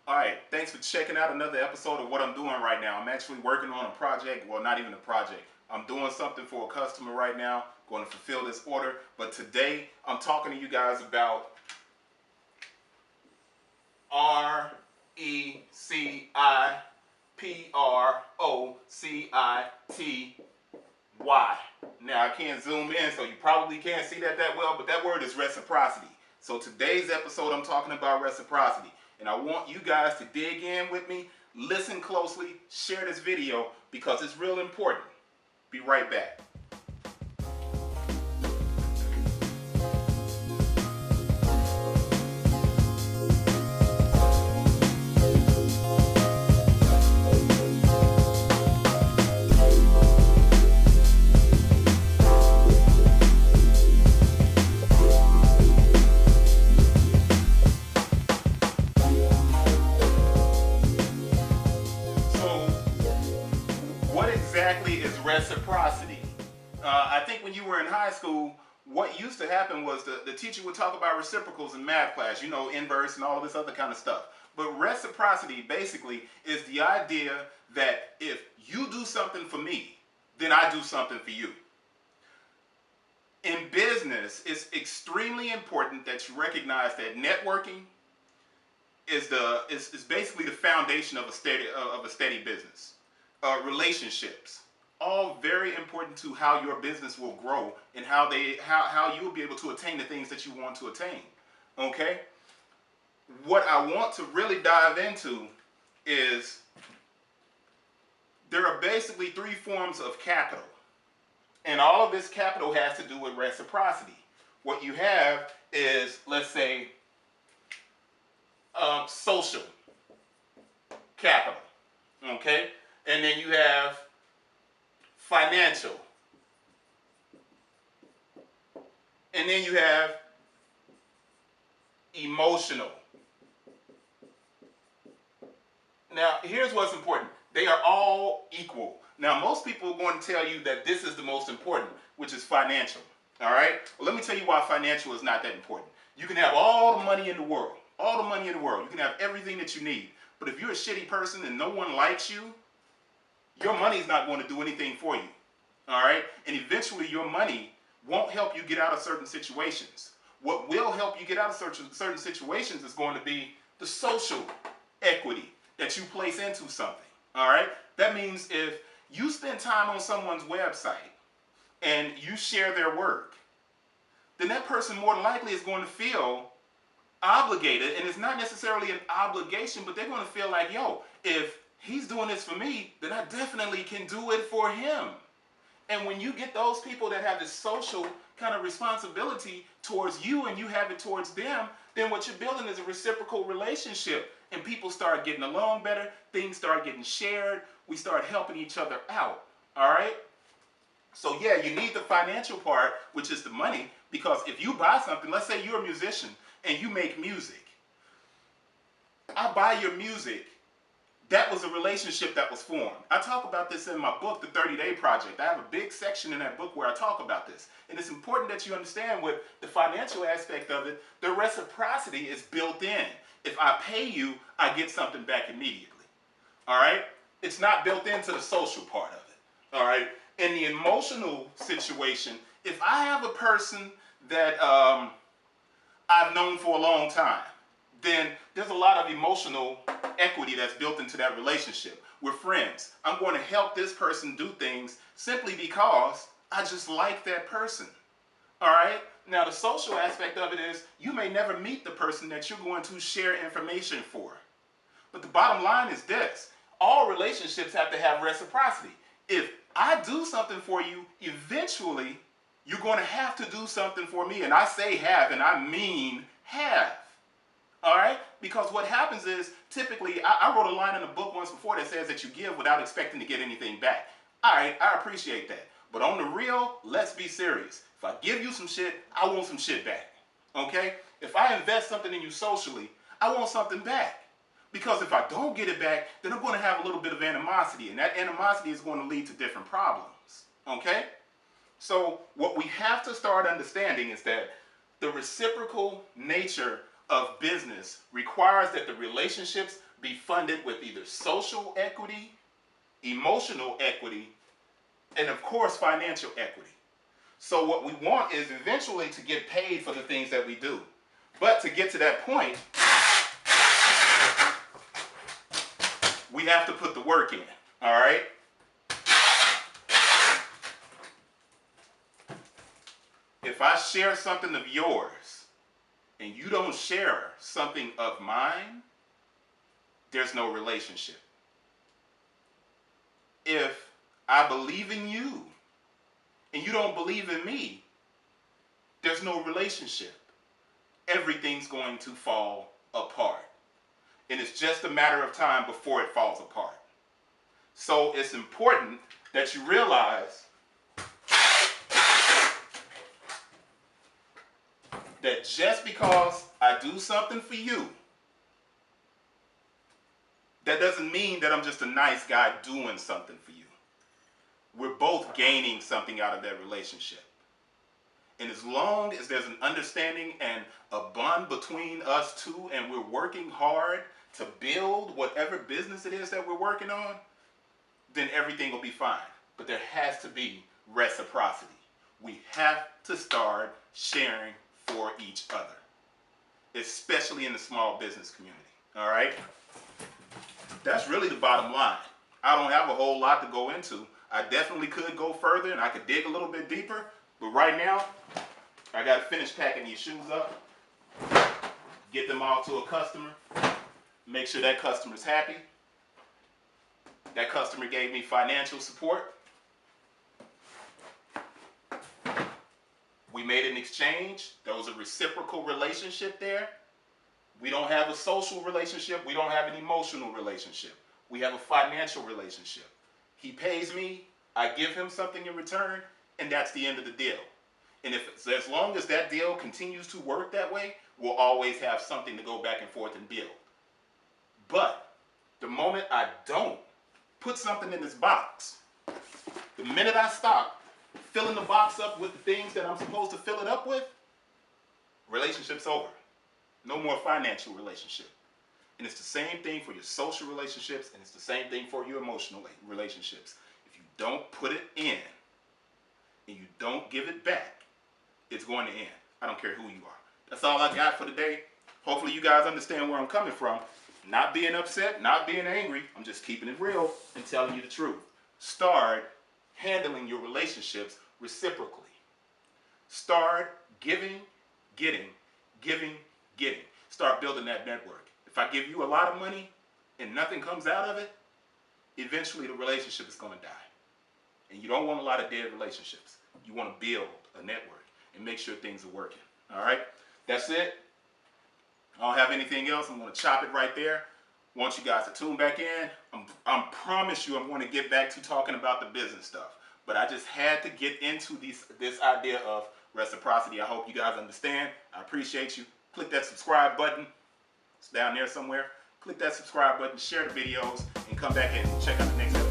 All right, thanks for checking out another episode of what I'm doing right now. I'm actually working on a project, well, not even a project. I'm doing something for a customer right now, going to fulfill this order. But today, I'm talking to you guys about Reciprocity-Y. Now, I can't zoom in, so you probably can't see that well, but that word is reciprocity. So today's episode, I'm talking about reciprocity. And I want you guys to dig in with me, listen closely, share this video, because it's real important. Be right back. What exactly is reciprocity? I think when you were in high school, what used to happen was the teacher would talk about reciprocals in math class, you know, inverse and all of this other kind of stuff. But reciprocity basically is the idea that if you do something for me, then I do something for you. In business, it's extremely important that you recognize that networking is basically the foundation of a steady business. Relationships, all very important to how your business will grow and how you will be able to attain the things that you want to attain. Okay? What I want to really dive into is there are basically three forms of capital. And all of this capital has to do with reciprocity. What you have is, let's say, social capital. Okay? And then you have financial. And then you have emotional. Now, here's what's important. They are all equal. Now, most people are going to tell you that this is the most important, which is financial. All right? Well, let me tell you why financial is not that important. You can have all the money in the world. All the money in the world. You can have everything that you need. But if you're a shitty person and no one likes you, your money is not going to do anything for you. All right? And eventually your money won't help you get out of certain situations. What will help you get out of certain situations is going to be the social equity that you place into something. All right? That means if you spend time on someone's website and you share their work, then that person more than likely is going to feel obligated, and it's not necessarily an obligation, but they're going to feel like, yo, if he's doing this for me, then I definitely can do it for him. And when you get those people that have this social kind of responsibility towards you and you have it towards them, then what you're building is a reciprocal relationship. And people start getting along better, things start getting shared, we start helping each other out. All right? So yeah, you need the financial part, which is the money, because if you buy something, let's say you're a musician and you make music. I buy your music. That was a relationship that was formed. I talk about this in my book, The 30-Day Project. I have a big section in that book where I talk about this. And it's important that you understand with the financial aspect of it, the reciprocity is built in. If I pay you, I get something back immediately. All right? It's not built into the social part of it. All right? In the emotional situation, if I have a person that I've known for a long time, then there's a lot of emotional equity that's built into that relationship. We're friends. I'm going to help this person do things simply because I just like that person. All right? Now, the social aspect of it is you may never meet the person that you're going to share information for. But the bottom line is this. All relationships have to have reciprocity. If I do something for you, eventually you're going to have to do something for me. And I say have, and I mean have. All right? Because what happens is, typically, I wrote a line in a book once before that says that you give without expecting to get anything back. All right, I appreciate that. But on the real, let's be serious. If I give you some shit, I want some shit back. Okay? If I invest something in you socially, I want something back. Because if I don't get it back, then I'm going to have a little bit of animosity. And that animosity is going to lead to different problems. Okay? So what we have to start understanding is that the reciprocal nature of business requires that the relationships be funded with either social equity, emotional equity, and of course financial equity. So what we want is eventually to get paid for the things that we do. But to get to that point, we have to put the work in, all right? If I share something of yours and you don't share something of mine, there's no relationship. If I believe in you and you don't believe in me, there's no relationship. Everything's going to fall apart. And it's just a matter of time before it falls apart. So it's important that you realize that just because I do something for you, that doesn't mean that I'm just a nice guy doing something for you. We're both gaining something out of that relationship. And as long as there's an understanding and a bond between us two, and we're working hard to build whatever business it is that we're working on, then everything will be fine. But there has to be reciprocity. We have to start sharing for each other, especially in the small business community. All right? That's really the bottom line. I don't have a whole lot to go into. I definitely could go further and I could dig a little bit deeper, but right now, I got to finish packing these shoes up, get them all to a customer, make sure that customer's happy. That customer gave me financial support. We made an exchange. There was a reciprocal relationship there. We don't have a social relationship. We don't have an emotional relationship. We have a financial relationship. He pays me, I give him something in return, and that's the end of the deal. And as long as that deal continues to work that way, we'll always have something to go back and forth and build. But the moment I don't put something in this box, the minute I stop filling the box up with the things that I'm supposed to fill it up with, relationship's over. No more financial relationship. And it's the same thing for your social relationships, and it's the same thing for your emotional relationships. If you don't put it in and you don't give it back, it's going to end. I don't care who you are. That's all I got for today. Hopefully you guys understand where I'm coming from. Not being upset, not being angry. I'm just keeping it real and telling you the truth. Start handling your relationships reciprocally. Start giving, getting, giving, getting. Start building that network. If I give you a lot of money and nothing comes out of it, eventually the relationship is going to die. And you don't want a lot of dead relationships. You want to build a network and make sure things are working. All right? That's it. I don't have anything else. I'm going to chop it right there. Want you guys to tune back in. I promise you I'm going to get back to talking about the business stuff. But I just had to get into this idea of reciprocity. I hope you guys understand. I appreciate you. Click that subscribe button. It's down there somewhere. Click that subscribe button, share the videos, and come back and check out the next episode.